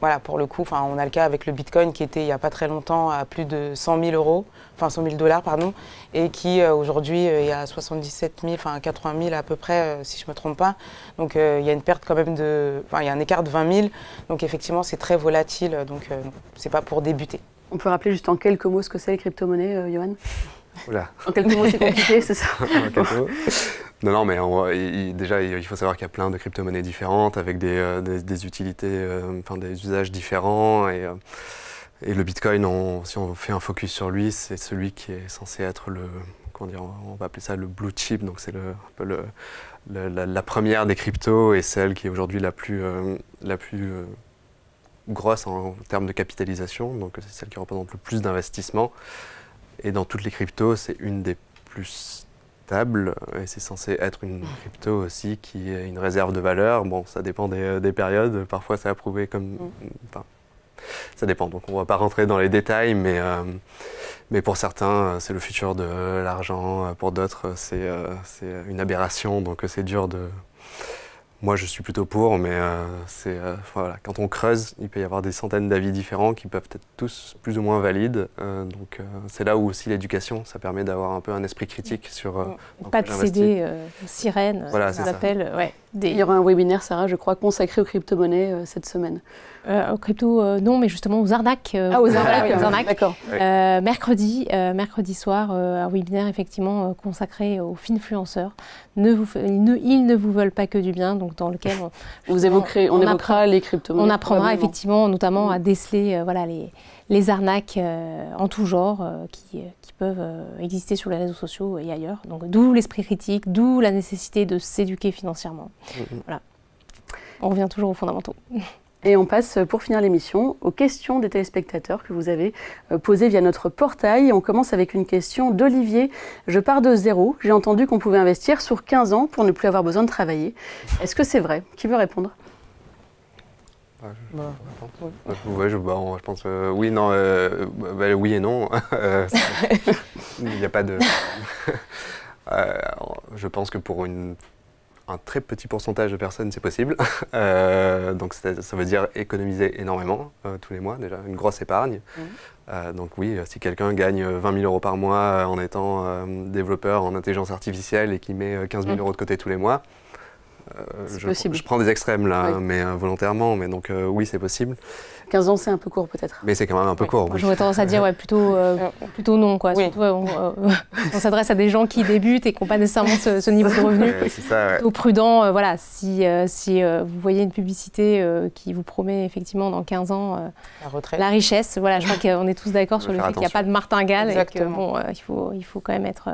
voilà, pour le coup, on a le cas avec le Bitcoin qui était il n'y a pas très longtemps à plus de 100 000 $, pardon, et qui aujourd'hui est à 77 000, 80 000 à peu près, si je ne me trompe pas. Donc il y a une perte quand même il y a un écart de 20 000. Donc effectivement, c'est très volatile, donc c'est pas pour débuter. On peut rappeler juste en quelques mots ce que c'est les crypto-monnaies, Johan? Oula. En quelques mots, c'est compliqué, c'est ça? Non, mais déjà, il faut savoir qu'il y a plein de crypto-monnaies différentes avec des utilités, des usages différents. Et le Bitcoin, si on fait un focus sur lui, c'est celui qui est censé être on va appeler ça le blue chip. Donc c'est la première des cryptos et celle qui est aujourd'hui la plus grosse en termes de capitalisation. Donc c'est celle qui représente le plus d'investissement. Et dans toutes les cryptos, c'est une des plus stables et c'est censé être une crypto aussi qui est une réserve de valeur. Bon, ça dépend des périodes. Parfois, c'est approuvé comme... ça dépend. Donc, on ne va pas rentrer dans les détails, mais pour certains, c'est le futur de l'argent. Pour d'autres, c'est une aberration. Donc, c'est dur de... Moi, je suis plutôt pour, mais voilà. Quand on creuse, il peut y avoir des centaines d'avis différents qui peuvent être tous plus ou moins valides. Donc, c'est là où aussi l'éducation, ça permet d'avoir un peu un esprit critique sur... pas de céder sirène, voilà, ça s'appelle. Ouais, Il y aura un webinaire, Sarah, je crois, consacré aux crypto-monnaies cette semaine. Aux cryptos, non, mais justement aux arnaques. Aux arnaques, d'accord. Mercredi soir, un webinaire effectivement consacré aux finfluenceurs. Ils ne vous veulent pas que du bien, donc dans lequel on évoquera les crypto-monnaies. On apprendra effectivement notamment à déceler les arnaques en tout genre qui peuvent exister sur les réseaux sociaux et ailleurs. Donc d'où l'esprit critique, d'où la nécessité de s'éduquer financièrement. Voilà. On revient toujours aux fondamentaux. Et on passe, pour finir l'émission, aux questions des téléspectateurs que vous avez posées via notre portail. On commence avec une question d'Olivier. Je pars de zéro. J'ai entendu qu'on pouvait investir sur 15 ans pour ne plus avoir besoin de travailler. Est-ce que c'est vrai? Qui veut répondre? Je pense oui, non, oui et non. Il n'y a pas de... je pense que pour un très petit pourcentage de personnes, c'est possible. Donc ça veut dire économiser énormément tous les mois, déjà une grosse épargne. Donc oui, si quelqu'un gagne 20 000 € par mois en étant développeur en intelligence artificielle et qui met 15 000 € de côté tous les mois, je prends des extrêmes là, mais volontairement, mais donc oui, c'est possible. 15 ans, c'est un peu court peut-être. Mais c'est quand même un peu court. Moi, j'aurais tendance à dire plutôt non, quoi. Oui. Surtout, on s'adresse à des gens qui débutent et qui n'ont pas nécessairement ce niveau de revenu. C'est ça, Plutôt prudent, voilà. Si vous voyez une publicité qui vous promet effectivement dans 15 ans la richesse, voilà, je crois qu'on est tous d'accord sur le fait qu'il n'y a pas de martingale. Exactement. Et que il faut quand même être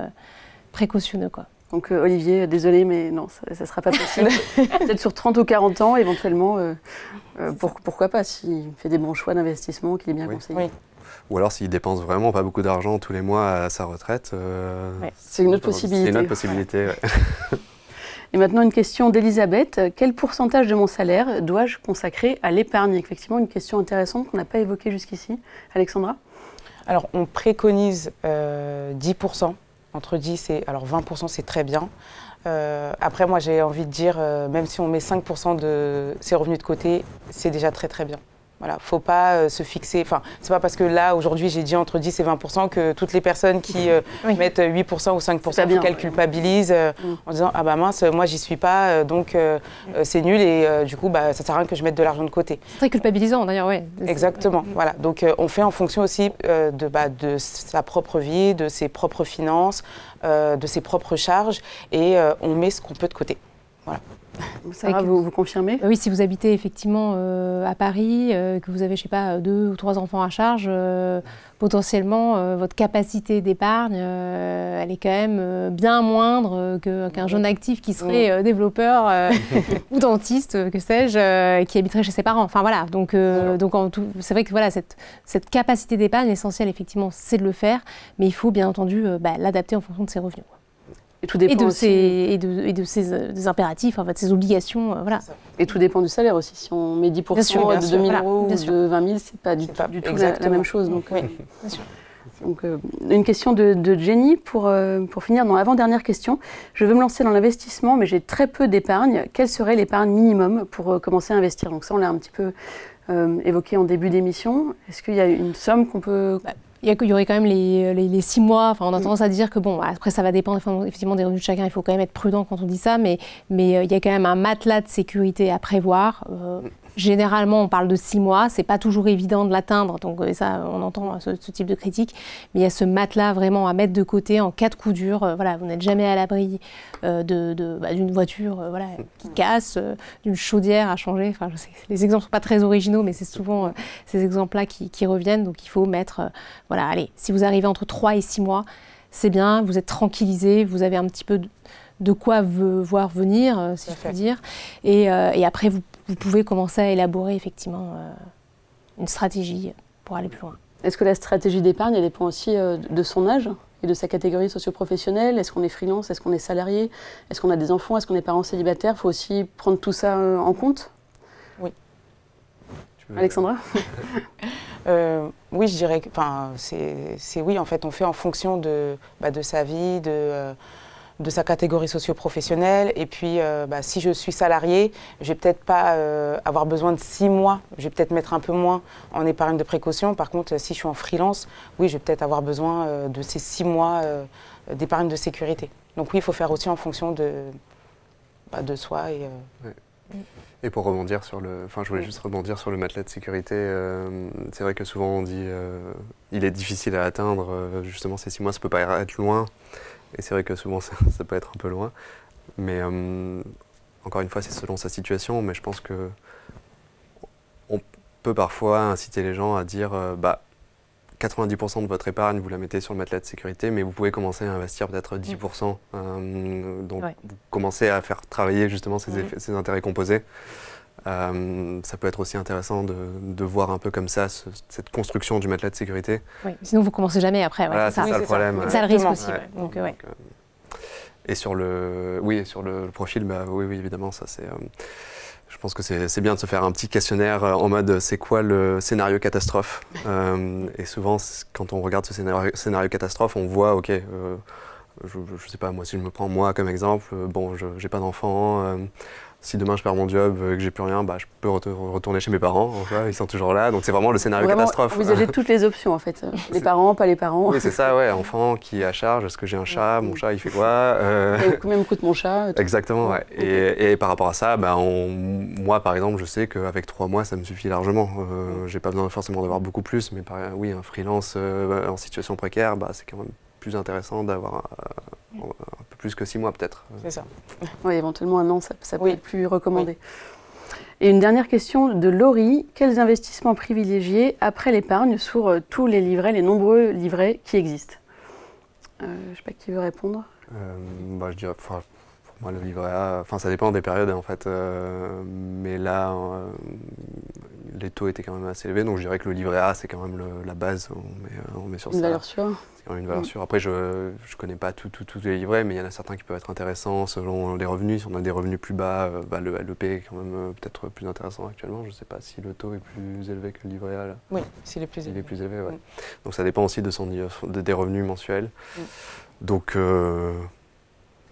précautionneux, quoi. Donc Olivier, désolé, mais non, ça ne sera pas possible. Peut-être sur 30 ou 40 ans, éventuellement, pourquoi pas, s'il fait des bons choix d'investissement, qu'il est bien conseillé. Oui. Ou alors s'il dépense vraiment pas beaucoup d'argent tous les mois à sa retraite. C'est une autre possibilité. C'est une autre possibilité, ouais. Et maintenant, une question d'Elisabeth. Quel pourcentage de mon salaire dois-je consacrer à l'épargne? Effectivement, une question intéressante qu'on n'a pas évoquée jusqu'ici. Alexandra? Alors, on préconise 10%. Entre 10 et 20%, c'est très bien. Après, moi, j'ai envie de dire, même si on met 5% de ses revenus de côté, c'est déjà très très bien. Voilà, faut pas se fixer. Enfin, c'est pas parce que là aujourd'hui j'ai dit entre 10 et 20% que toutes les personnes qui mettent 8% ou 5% faut qu'elles culpabilisent en disant ah bah mince, moi j'y suis pas, donc c'est nul et du coup bah ça sert à rien que je mette de l'argent de côté. C'est très culpabilisant d'ailleurs, oui. Exactement. Voilà, donc on fait en fonction aussi de sa propre vie, de ses propres finances, de ses propres charges et on met ce qu'on peut de côté. Voilà. Sarah, vous confirmez? Oui, si vous habitez effectivement à Paris, que vous avez, je sais pas, 2 ou 3 enfants à charge, potentiellement, votre capacité d'épargne, elle est quand même bien moindre qu'un jeune actif qui serait développeur ou dentiste, que sais-je, qui habiterait chez ses parents. Enfin voilà, donc c'est vrai que voilà, cette capacité d'épargne, l'essentiel, effectivement, c'est de le faire, mais il faut bien entendu l'adapter en fonction de ses revenus. Et tout dépend de ses impératifs, en fait, ses obligations, voilà. Et tout dépend du salaire aussi. Si on met 10% de 2 000 euros ou de 20 000, c'est pas du tout la même chose. Donc, oui, bien sûr. Donc, une question de Jenny pour finir dans l'avant-dernière question. Je veux me lancer dans l'investissement, mais j'ai très peu d'épargne. Quelle serait l'épargne minimum pour commencer à investir? Donc ça, on l'a un petit peu évoqué en début d'émission. Est-ce qu'il y a une somme qu'on peut... Il y aurait quand même les 6 mois. Enfin, on a tendance à dire que, bon, après, ça va dépendre effectivement des revenus de chacun. Il faut quand même être prudent quand on dit ça. Mais il y a quand même un matelas de sécurité à prévoir. Généralement, on parle de 6 mois. C'est pas toujours évident de l'atteindre. Donc, ça, on entend ce type de critique. Mais il y a ce matelas vraiment à mettre de côté en cas de coup dur. Voilà, vous n'êtes jamais à l'abri d'une voiture qui casse, d'une chaudière à changer. Enfin, je sais, les exemples ne sont pas très originaux, mais c'est souvent ces exemples-là qui reviennent. Donc, il faut mettre... voilà, allez, si vous arrivez entre 3 et 6 mois, c'est bien, vous êtes tranquillisé, vous avez un petit peu de quoi voir venir, si je puis dire. Et après, vous pouvez commencer à élaborer effectivement une stratégie pour aller plus loin. Est-ce que la stratégie d'épargne, elle dépend aussi de son âge et de sa catégorie socio-professionnelle? Est-ce qu'on est freelance? Est-ce qu'on est salarié? Est-ce qu'on a des enfants? Est-ce qu'on est parents célibataires? Il faut aussi prendre tout ça en compte? Oui. Alexandra? Oui, je dirais que c'est oui, en fait, on fait en fonction de sa vie, de sa catégorie socio-professionnelle. Et puis, si je suis salariée, je vais peut-être pas avoir besoin de 6 mois. Je vais peut-être mettre un peu moins en épargne de précaution. Par contre, si je suis en freelance, oui, je vais peut-être avoir besoin de ces 6 mois d'épargne de sécurité. Donc oui, il faut faire aussi en fonction de soi. Et pour rebondir sur je voulais juste rebondir sur le matelas de sécurité. C'est vrai que souvent on dit il est difficile à atteindre. Justement, ces 6 mois, ça peut pas être loin. Et c'est vrai que souvent ça peut être un peu loin. Mais encore une fois, c'est selon sa situation. Mais je pense que on peut parfois inciter les gens à dire 90% de votre épargne, vous la mettez sur le matelas de sécurité, mais vous pouvez commencer à investir peut-être 10%. Donc, vous commencez à faire travailler justement ces intérêts composés. Ça peut être aussi intéressant de voir un peu comme ça cette construction du matelas de sécurité. Oui, sinon vous ne commencez jamais après. Voilà, c'est ça le problème. C'est ça le risque aussi. Et sur le profil, oui, évidemment, ça c'est... Je pense que c'est bien de se faire un petit questionnaire en mode c'est quoi le scénario catastrophe. Et souvent, quand on regarde ce scénario catastrophe, on voit, ok, je sais pas, moi, si je me prends moi comme exemple, bon, j'ai pas d'enfant, si demain je perds mon job et que j'ai plus rien, je peux retourner chez mes parents, ils sont toujours là. Donc c'est vraiment le scénario catastrophe. Vous avez toutes les options en fait, les parents, pas les parents. Oui, c'est ça, ouais, enfant qui est à charge, est-ce que j'ai un chat, mon chat il fait quoi Combien me coûte mon chat? Exactement, ouais. Et par rapport à ça, moi par exemple, je sais qu'avec 3 mois ça me suffit largement. J'ai pas besoin forcément d'avoir beaucoup plus, mais oui, un freelance en situation précaire, c'est quand même plus intéressant d'avoir un peu plus que 6 mois peut-être. C'est ça. Oui, éventuellement 1 an, ça peut être plus recommandé. Oui. Et une dernière question de Laurie. Quels investissements privilégiés après l'épargne sur tous les nombreux livrets qui existent? Je ne sais pas qui veut répondre. Je dirais, pour moi, le livret A, ça dépend des périodes en fait. Mais là, les taux étaient quand même assez élevés, donc je dirais que le livret A, c'est quand même la base. On met sur ça. Une valeur sûre. C'est quand même une valeur sûre. Après, je ne connais pas tous les livrets, mais il y en a certains qui peuvent être intéressants selon les revenus. Si on a des revenus plus bas, le LEP est quand même peut-être plus intéressant actuellement. Je ne sais pas si le taux est plus élevé que le livret A. Là. Oui, s'il est plus élevé. Il est plus élevé, ouais. Donc ça dépend aussi des revenus mensuels. Donc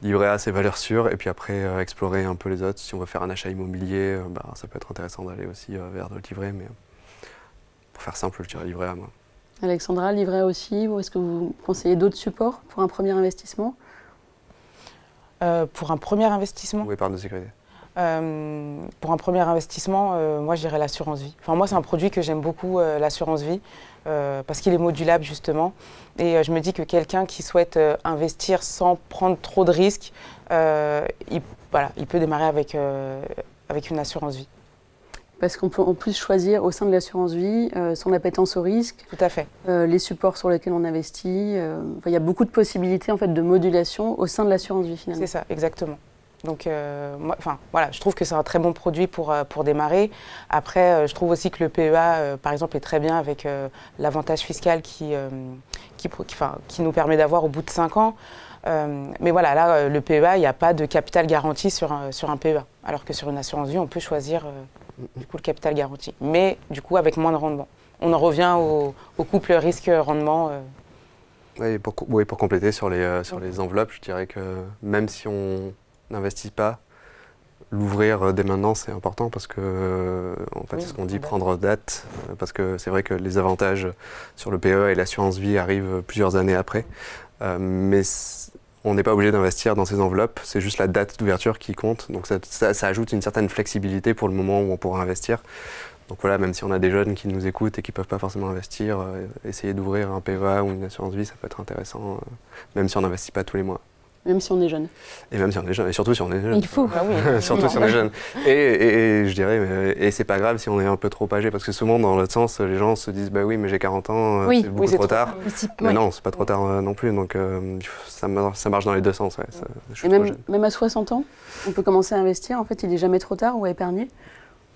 livret A, c'est valeur sûre, et puis après explorer un peu les autres. Si on veut faire un achat immobilier, ça peut être intéressant d'aller aussi vers le livret. Mais pour faire simple, je dirais livret A, moi. Alexandra, livret A aussi, ou est-ce que vous conseillez d'autres supports pour un premier investissement? Pour un premier investissement? Ou épargne de sécurité? Pour un premier investissement, moi je dirais l'assurance vie. Enfin, moi c'est un produit que j'aime beaucoup, l'assurance vie, parce qu'il est modulable justement. Et je me dis que quelqu'un qui souhaite investir sans prendre trop de risques, il peut démarrer avec une assurance vie. Parce qu'on peut en plus choisir au sein de l'assurance vie son appétence au risque. Tout à fait. Les supports sur lesquels on investit. Il y a beaucoup de possibilités en fait, de modulation au sein de l'assurance vie finalement. C'est ça, exactement. Donc, voilà, je trouve que c'est un très bon produit pour démarrer. Après, je trouve aussi que le PEA, par exemple, est très bien avec l'avantage fiscal qui nous permet d'avoir au bout de 5 ans. Mais voilà, là, le PEA, il n'y a pas de capital garanti sur un PEA. Alors que sur une assurance vie, on peut choisir du coup, le capital garanti. Mais du coup, avec moins de rendement. On en revient au couple risque-rendement. Oui, pour compléter sur les enveloppes, je dirais que même si on n'investit pas, l'ouvrir dès maintenant c'est important parce que en fait, c'est ce qu'on dit, prendre date, parce que c'est vrai que les avantages sur le PEA et l'assurance vie arrivent plusieurs années après, mais on n'est pas obligé d'investir dans ces enveloppes, c'est juste la date d'ouverture qui compte, donc ça ajoute une certaine flexibilité pour le moment où on pourra investir. Donc voilà, même si on a des jeunes qui nous écoutent et qui ne peuvent pas forcément investir, essayer d'ouvrir un PEA ou une assurance vie, ça peut être intéressant, même si on n'investit pas tous les mois. Même si on est jeune. Et même si on est jeune, et surtout si on est jeune. Il faut. Ah oui. Surtout si on est jeune. Et je dirais, et c'est pas grave si on est un peu trop âgé, parce que souvent dans l'autre sens, les gens se disent, bah oui, mais j'ai 40 ans, c'est beaucoup trop tard. Mais non, c'est pas trop tard non plus, donc ça marche dans les deux sens. Ouais, et même à 60 ans, on peut commencer à investir, en fait, il n'est jamais trop tard ou à épargner?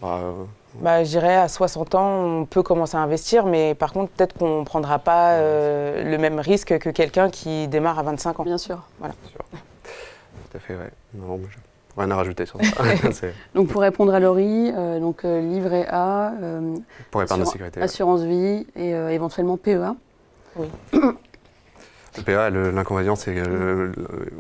Je dirais à 60 ans, on peut commencer à investir, mais par contre, peut-être qu'on ne prendra pas le même risque que quelqu'un qui démarre à 25 ans. Bien sûr. Voilà. Tout à fait, ouais. Non, rien à rajouter sur ça. Donc pour répondre à Laurie, livret A, pour épargne de sécurité, assurance vie et éventuellement PEA. Oui. Le PEA, l'inconvénient, c'est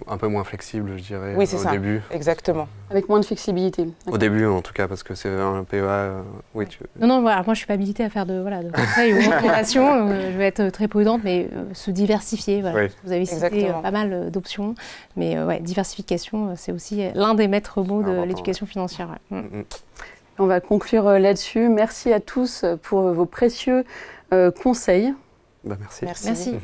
un peu moins flexible, je dirais, oui, c'est au ça. début. Exactement. Avec moins de flexibilité. Au début, en tout cas, parce que c'est un PEA... oui, Non, voilà, moi, je ne suis pas habilitée à faire de conseils ou recommandations. Je vais être très prudente, mais se diversifier. Voilà. Oui. Vous avez cité pas mal d'options. Mais diversification, c'est aussi l'un des maîtres mots de l'éducation financière. Ouais. On va conclure là-dessus. Merci à tous pour vos précieux conseils. Merci. Merci.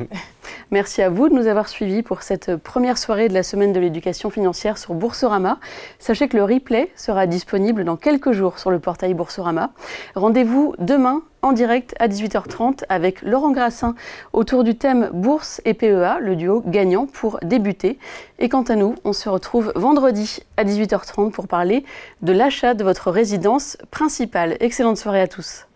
Merci à vous de nous avoir suivis pour cette première soirée de la semaine de l'éducation financière sur Boursorama. Sachez que le replay sera disponible dans quelques jours sur le portail Boursorama. Rendez-vous demain en direct à 18h30 avec Laurent Grassin autour du thème Bourse et PEA, le duo gagnant pour débuter. Et quant à nous, on se retrouve vendredi à 18h30 pour parler de l'achat de votre résidence principale. Excellente soirée à tous.